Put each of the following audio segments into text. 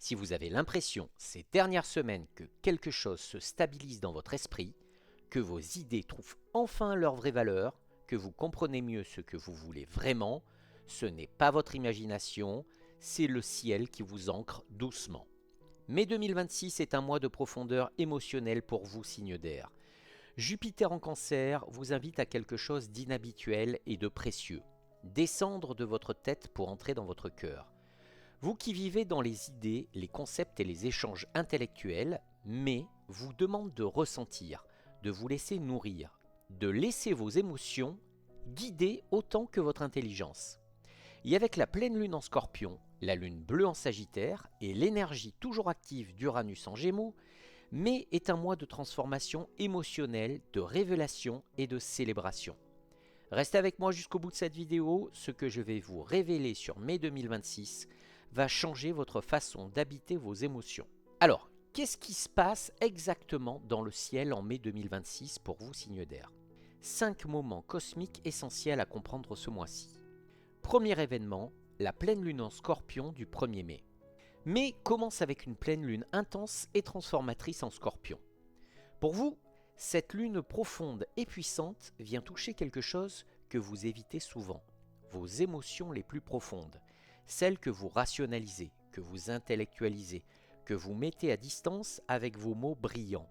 Si vous avez l'impression ces dernières semaines que quelque chose se stabilise dans votre esprit, que vos idées trouvent enfin leur vraie valeur, que vous comprenez mieux ce que vous voulez vraiment, ce n'est pas votre imagination, c'est le ciel qui vous ancre doucement. Mai 2026 est un mois de profondeur émotionnelle pour vous, signe d'air. Jupiter en Cancer vous invite à quelque chose d'inhabituel et de précieux. Descendre de votre tête pour entrer dans votre cœur. Vous qui vivez dans les idées, les concepts et les échanges intellectuels, mais vous demande de ressentir, de vous laisser nourrir, de laisser vos émotions guider autant que votre intelligence. Et avec la pleine lune en Scorpion, la lune bleue en Sagittaire et l'énergie toujours active d'Uranus en Gémeaux, mai est un mois de transformation émotionnelle, de révélation et de célébration. Restez avec moi jusqu'au bout de cette vidéo, ce que je vais vous révéler sur mai 2026 va changer votre façon d'habiter vos émotions. Alors, qu'est-ce qui se passe exactement dans le ciel en mai 2026 pour vous, signe d'air ? 5 moments cosmiques essentiels à comprendre ce mois-ci. Premier événement, la pleine lune en Scorpion du 1er mai. Mai commence avec une pleine lune intense et transformatrice en Scorpion. Pour vous, cette lune profonde et puissante vient toucher quelque chose que vous évitez souvent, vos émotions les plus profondes, celles que vous rationalisez, que vous intellectualisez, que vous mettez à distance avec vos mots brillants.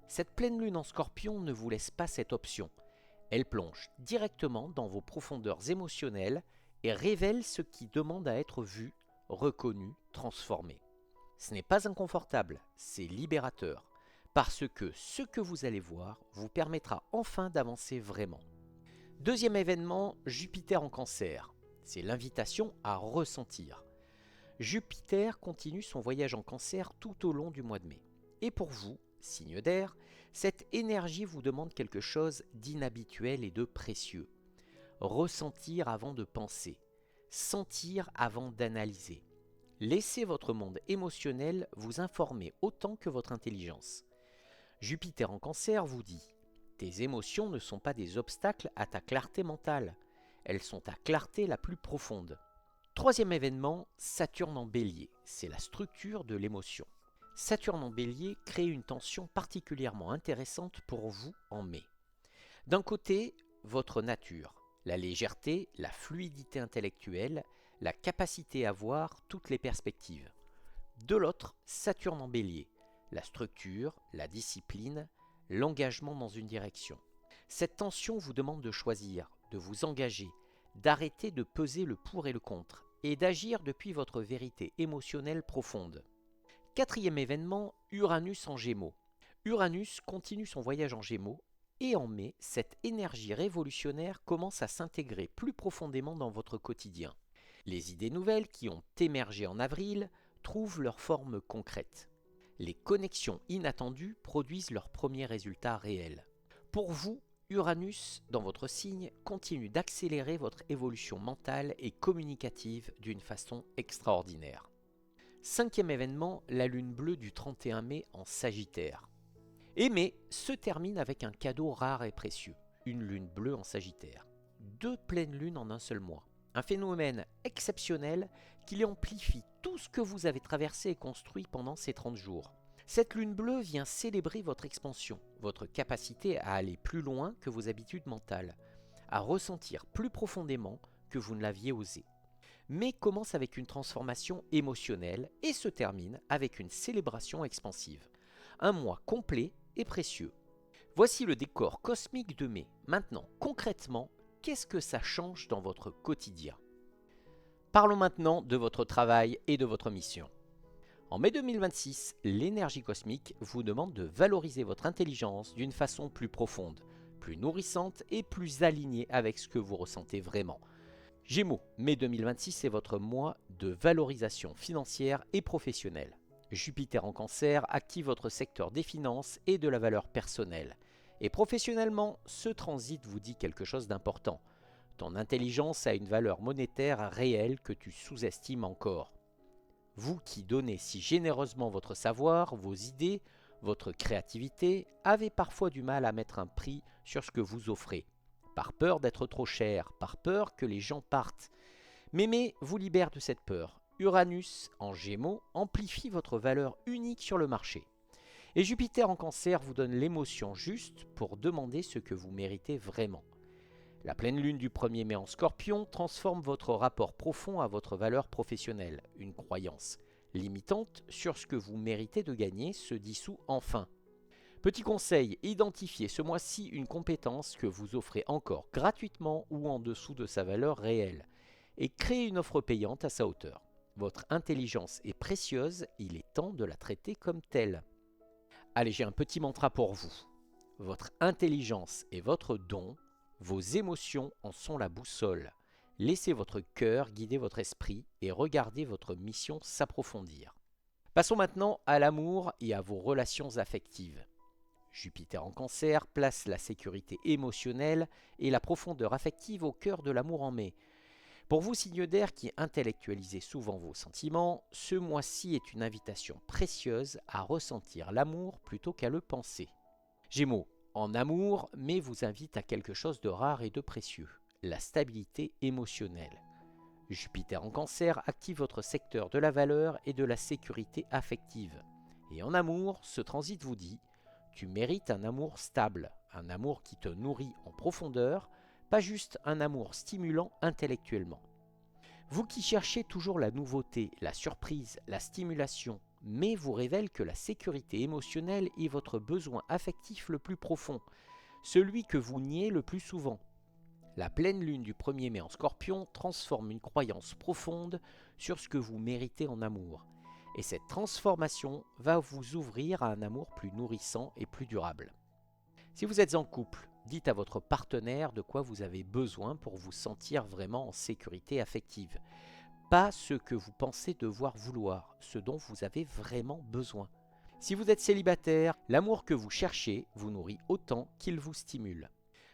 Cette pleine lune en Scorpion ne vous laisse pas cette option. Elle plonge directement dans vos profondeurs émotionnelles et révèle ce qui demande à être vu, reconnu, transformé. Ce n'est pas inconfortable, c'est libérateur, parce que ce que vous allez voir vous permettra enfin d'avancer vraiment. Deuxième événement, Jupiter en Cancer. C'est l'invitation à ressentir. Jupiter continue son voyage en Cancer tout au long du mois de mai. Et pour vous, signe d'air, cette énergie vous demande quelque chose d'inhabituel et de précieux. Ressentir avant de penser, sentir avant d'analyser. Laissez votre monde émotionnel vous informer autant que votre intelligence. Jupiter en Cancer vous dit « Tes émotions ne sont pas des obstacles à ta clarté mentale, elles sont ta clarté la plus profonde. » Troisième événement, Saturne en Bélier, c'est la structure de l'émotion. Saturne en Bélier crée une tension particulièrement intéressante pour vous en mai. D'un côté, votre nature, la légèreté, la fluidité intellectuelle, la capacité à voir toutes les perspectives. De l'autre, Saturne en Bélier, la structure, la discipline, l'engagement dans une direction. Cette tension vous demande de choisir, de vous engager, d'arrêter de peser le pour et le contre, et d'agir depuis votre vérité émotionnelle profonde. Quatrième événement, Uranus en Gémeaux. Uranus continue son voyage en Gémeaux, et en mai, cette énergie révolutionnaire commence à s'intégrer plus profondément dans votre quotidien. Les idées nouvelles qui ont émergé en avril trouvent leur forme concrète. Les connexions inattendues produisent leurs premiers résultats réels. Pour vous, Uranus, dans votre signe, continue d'accélérer votre évolution mentale et communicative d'une façon extraordinaire. Cinquième événement, la lune bleue du 31 mai en Sagittaire. Et mai se termine avec un cadeau rare et précieux, une lune bleue en Sagittaire. 2 pleines lunes en un seul mois. Un phénomène exceptionnel qui amplifie tout ce que vous avez traversé et construit pendant ces 30 jours. Cette lune bleue vient célébrer votre expansion, votre capacité à aller plus loin que vos habitudes mentales, à ressentir plus profondément que vous ne l'aviez osé. Mais commence avec une transformation émotionnelle et se termine avec une célébration expansive. Un mois complet et précieux. Voici le décor cosmique de mai. Maintenant, concrètement, qu'est-ce que ça change dans votre quotidien ? Parlons maintenant de votre travail et de votre mission. En mai 2026, l'énergie cosmique vous demande de valoriser votre intelligence d'une façon plus profonde, plus nourrissante et plus alignée avec ce que vous ressentez vraiment. Gémeaux, mai 2026 est votre mois de valorisation financière et professionnelle. Jupiter en Cancer active votre secteur des finances et de la valeur personnelle. Et professionnellement, ce transit vous dit quelque chose d'important. Ton intelligence a une valeur monétaire réelle que tu sous-estimes encore. Vous qui donnez si généreusement votre savoir, vos idées, votre créativité, avez parfois du mal à mettre un prix sur ce que vous offrez. Par peur d'être trop cher, par peur que les gens partent. Mais vous libère de cette peur. Uranus en Gémeaux amplifie votre valeur unique sur le marché. Et Jupiter en Cancer vous donne l'émotion juste pour demander ce que vous méritez vraiment. La pleine lune du 1er mai en Scorpion transforme votre rapport profond à votre valeur professionnelle. Une croyance limitante sur ce que vous méritez de gagner se dissout enfin. Petit conseil, identifiez ce mois-ci une compétence que vous offrez encore gratuitement ou en dessous de sa valeur réelle et créez une offre payante à sa hauteur. Votre intelligence est précieuse, il est temps de la traiter comme telle. Allez, j'ai un petit mantra pour vous. Votre intelligence est votre don, vos émotions en sont la boussole. Laissez votre cœur guider votre esprit et regardez votre mission s'approfondir. Passons maintenant à l'amour et à vos relations affectives. Jupiter en Cancer place la sécurité émotionnelle et la profondeur affective au cœur de l'amour en mai. Pour vous, signe d'air qui intellectualisez souvent vos sentiments, ce mois-ci est une invitation précieuse à ressentir l'amour plutôt qu'à le penser. Gémeaux, en amour, mai vous invite à quelque chose de rare et de précieux, la stabilité émotionnelle. Jupiter en Cancer active votre secteur de la valeur et de la sécurité affective. Et en amour, ce transit vous dit « Tu mérites un amour stable, un amour qui te nourrit en profondeur, pas juste un amour stimulant intellectuellement. » Vous qui cherchez toujours la nouveauté, la surprise, la stimulation, mai vous révèle que la sécurité émotionnelle est votre besoin affectif le plus profond, celui que vous niez le plus souvent. La pleine lune du 1er mai en Scorpion transforme une croyance profonde sur ce que vous méritez en amour. Et cette transformation va vous ouvrir à un amour plus nourrissant et plus durable. Si vous êtes en couple, dites à votre partenaire de quoi vous avez besoin pour vous sentir vraiment en sécurité affective. Pas ce que vous pensez devoir vouloir, ce dont vous avez vraiment besoin. Si vous êtes célibataire, l'amour que vous cherchez vous nourrit autant qu'il vous stimule.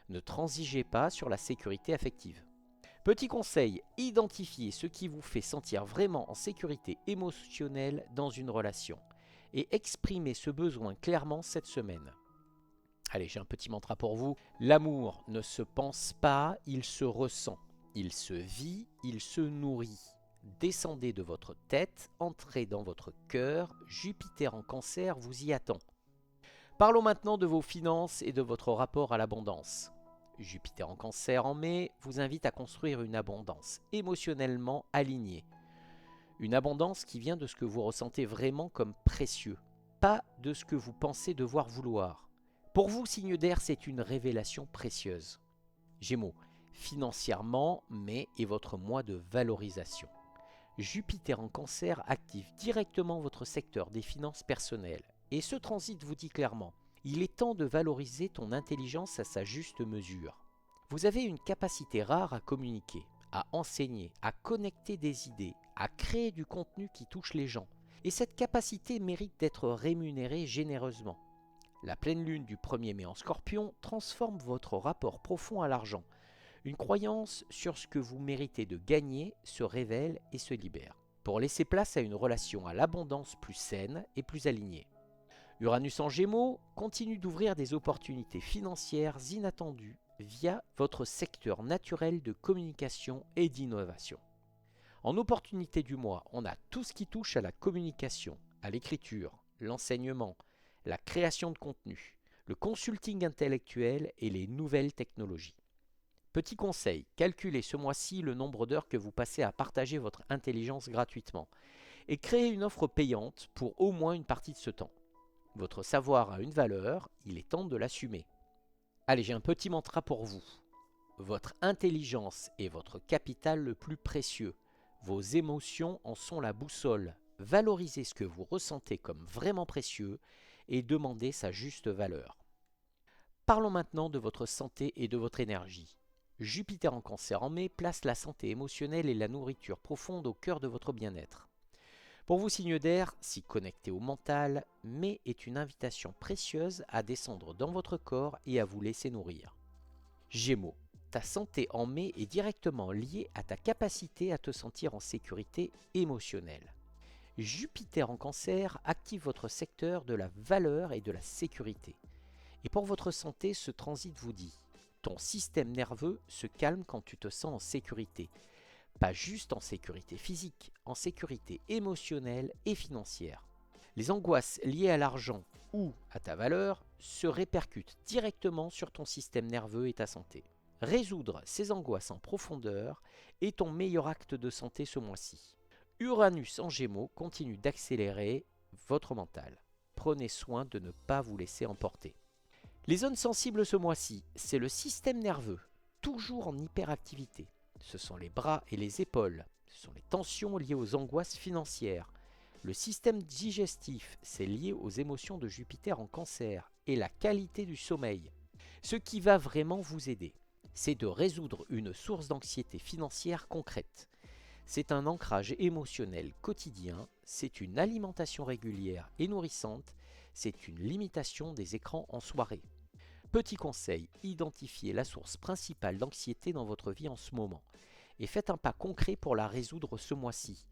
Ne transigez pas sur la sécurité affective. Petit conseil, identifiez ce qui vous fait sentir vraiment en sécurité émotionnelle dans une relation et exprimez ce besoin clairement cette semaine. Allez, j'ai un petit mantra pour vous. L'amour ne se pense pas, il se ressent. Il se vit, il se nourrit. Descendez de votre tête, entrez dans votre cœur. Jupiter en Cancer vous y attend. Parlons maintenant de vos finances et de votre rapport à l'abondance. Jupiter en Cancer en mai vous invite à construire une abondance émotionnellement alignée. Une abondance qui vient de ce que vous ressentez vraiment comme précieux, pas de ce que vous pensez devoir vouloir. Pour vous, signe d'air, c'est une révélation précieuse. Gémeaux, financièrement, mai est votre mois de valorisation. Jupiter en Cancer active directement votre secteur des finances personnelles. Et ce transit vous dit clairement, il est temps de valoriser ton intelligence à sa juste mesure. Vous avez une capacité rare à communiquer, à enseigner, à connecter des idées, à créer du contenu qui touche les gens. Et cette capacité mérite d'être rémunérée généreusement. La pleine lune du 1er mai en Scorpion transforme votre rapport profond à l'argent. Une croyance sur ce que vous méritez de gagner se révèle et se libère, pour laisser place à une relation à l'abondance plus saine et plus alignée. Uranus en Gémeaux continue d'ouvrir des opportunités financières inattendues via votre secteur naturel de communication et d'innovation. En opportunité du mois, on a tout ce qui touche à la communication, à l'écriture, l'enseignement, la création de contenu, le consulting intellectuel et les nouvelles technologies. Petit conseil, calculez ce mois-ci le nombre d'heures que vous passez à partager votre intelligence gratuitement et créez une offre payante pour au moins une partie de ce temps. Votre savoir a une valeur, il est temps de l'assumer. Allez, j'ai un petit mantra pour vous. Votre intelligence est votre capital le plus précieux. Vos émotions en sont la boussole. Valorisez ce que vous ressentez comme vraiment précieux et demandez sa juste valeur. Parlons maintenant de votre santé et de votre énergie. Jupiter en Cancer en mai place la santé émotionnelle et la nourriture profonde au cœur de votre bien-être. Pour vous, signe d'air, si connecté au mental, mai est une invitation précieuse à descendre dans votre corps et à vous laisser nourrir. Gémeaux, ta santé en mai est directement liée à ta capacité à te sentir en sécurité émotionnelle. Jupiter en Cancer active votre secteur de la valeur et de la sécurité. Et pour votre santé, ce transit vous dit, ton système nerveux se calme quand tu te sens en sécurité. Pas juste en sécurité physique, en sécurité émotionnelle et financière. Les angoisses liées à l'argent ou à ta valeur se répercutent directement sur ton système nerveux et ta santé. Résoudre ces angoisses en profondeur est ton meilleur acte de santé ce mois-ci. Uranus en Gémeaux continue d'accélérer votre mental. Prenez soin de ne pas vous laisser emporter. Les zones sensibles ce mois-ci, c'est le système nerveux, toujours en hyperactivité. Ce sont les bras et les épaules, ce sont les tensions liées aux angoisses financières. Le système digestif, c'est lié aux émotions de Jupiter en Cancer et la qualité du sommeil. Ce qui va vraiment vous aider, c'est de résoudre une source d'anxiété financière concrète. C'est un ancrage émotionnel quotidien, c'est une alimentation régulière et nourrissante, c'est une limitation des écrans en soirée. Petit conseil, identifiez la source principale d'anxiété dans votre vie en ce moment et faites un pas concret pour la résoudre ce mois-ci.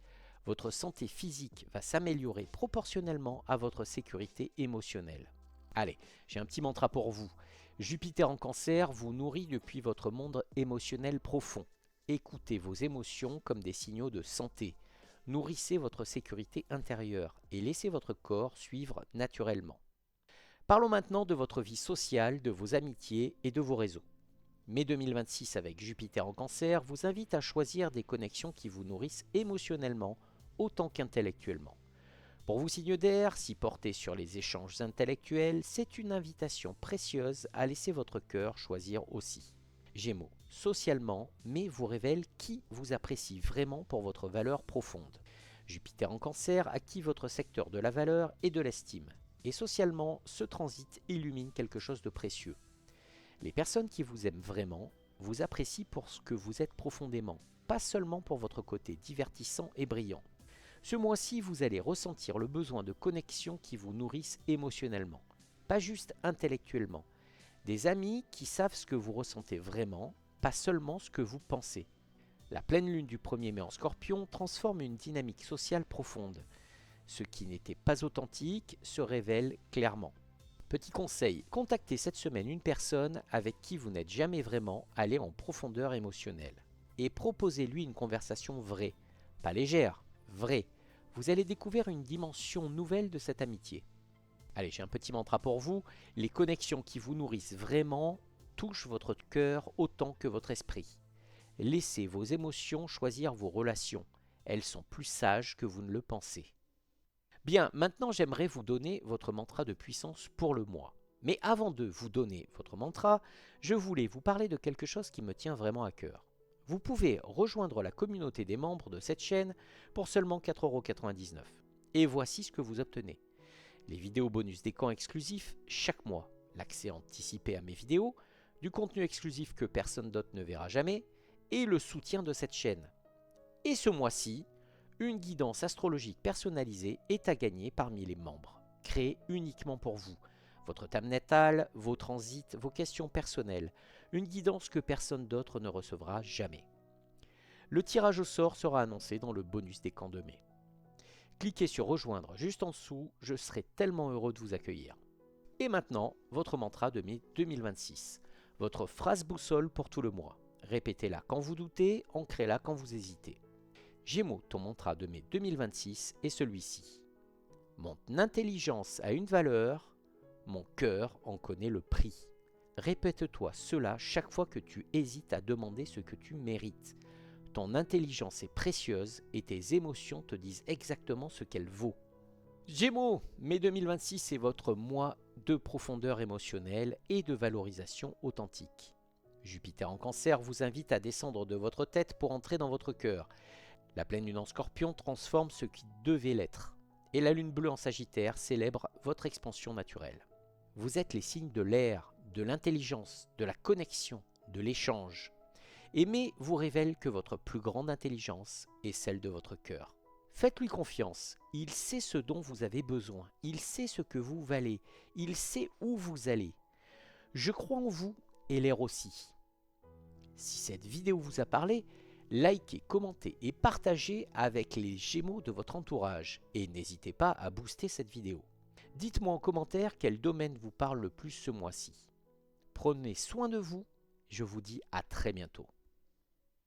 Votre santé physique va s'améliorer proportionnellement à votre sécurité émotionnelle. Allez, j'ai un petit mantra pour vous. Jupiter en Cancer vous nourrit depuis votre monde émotionnel profond. Écoutez vos émotions comme des signaux de santé. Nourrissez votre sécurité intérieure et laissez votre corps suivre naturellement. Parlons maintenant de votre vie sociale, de vos amitiés et de vos réseaux. Mai 2026 avec Jupiter en Cancer vous invite à choisir des connexions qui vous nourrissent émotionnellement autant qu'intellectuellement. Pour vous signe d'air, si porté sur les échanges intellectuels, c'est une invitation précieuse à laisser votre cœur choisir aussi. Gémeaux, socialement, mais vous révèle qui vous apprécie vraiment pour votre valeur profonde. Jupiter en Cancer active votre secteur de la valeur et de l'estime. Et socialement, ce transit illumine quelque chose de précieux. Les personnes qui vous aiment vraiment vous apprécient pour ce que vous êtes profondément, pas seulement pour votre côté divertissant et brillant. Ce mois-ci, vous allez ressentir le besoin de connexions qui vous nourrissent émotionnellement, pas juste intellectuellement. Des amis qui savent ce que vous ressentez vraiment, pas seulement ce que vous pensez. La pleine lune du 1er mai en Scorpion transforme une dynamique sociale profonde. Ce qui n'était pas authentique se révèle clairement. Petit conseil, contactez cette semaine une personne avec qui vous n'êtes jamais vraiment allé en profondeur émotionnelle. Et proposez-lui une conversation vraie, pas légère, vraie. Vous allez découvrir une dimension nouvelle de cette amitié. Allez, j'ai un petit mantra pour vous. Les connexions qui vous nourrissent vraiment touchent votre cœur autant que votre esprit. Laissez vos émotions choisir vos relations. Elles sont plus sages que vous ne le pensez. Bien, maintenant j'aimerais vous donner votre mantra de puissance pour le mois. Mais avant de vous donner votre mantra, je voulais vous parler de quelque chose qui me tient vraiment à cœur. Vous pouvez rejoindre la communauté des membres de cette chaîne pour seulement 4,99 €. Et voici ce que vous obtenez. Les vidéos bonus des camps exclusifs chaque mois, l'accès anticipé à mes vidéos, du contenu exclusif que personne d'autre ne verra jamais, et le soutien de cette chaîne. Et ce mois-ci, une guidance astrologique personnalisée est à gagner parmi les membres, créée uniquement pour vous. Votre thème natal, vos transits, vos questions personnelles, une guidance que personne d'autre ne recevra jamais. Le tirage au sort sera annoncé dans le bonus des camps de mai. Cliquez sur rejoindre juste en dessous, je serai tellement heureux de vous accueillir. Et maintenant, votre mantra de mai 2026, votre phrase boussole pour tout le mois. Répétez-la quand vous doutez, ancrez-la quand vous hésitez. Gémeaux, ton mantra de mai 2026 est celui-ci. Mon intelligence a une valeur, mon cœur en connaît le prix. Répète-toi cela chaque fois que tu hésites à demander ce que tu mérites. Ton intelligence est précieuse et tes émotions te disent exactement ce qu'elle vaut. Gémeaux, mai 2026 est votre mois de profondeur émotionnelle et de valorisation authentique. Jupiter en Cancer vous invite à descendre de votre tête pour entrer dans votre cœur. La pleine lune en Scorpion transforme ce qui devait l'être. Et la lune bleue en Sagittaire célèbre votre expansion naturelle. Vous êtes les signes de l'air, de l'intelligence, de la connexion, de l'échange. Et mai vous révèle que votre plus grande intelligence est celle de votre cœur. Faites-lui confiance, il sait ce dont vous avez besoin, il sait ce que vous valez, il sait où vous allez. Je crois en vous et l'air aussi. Si cette vidéo vous a parlé, likez, commentez et partagez avec les Gémeaux de votre entourage et n'hésitez pas à booster cette vidéo. Dites-moi en commentaire quel domaine vous parle le plus ce mois-ci. Prenez soin de vous, je vous dis à très bientôt.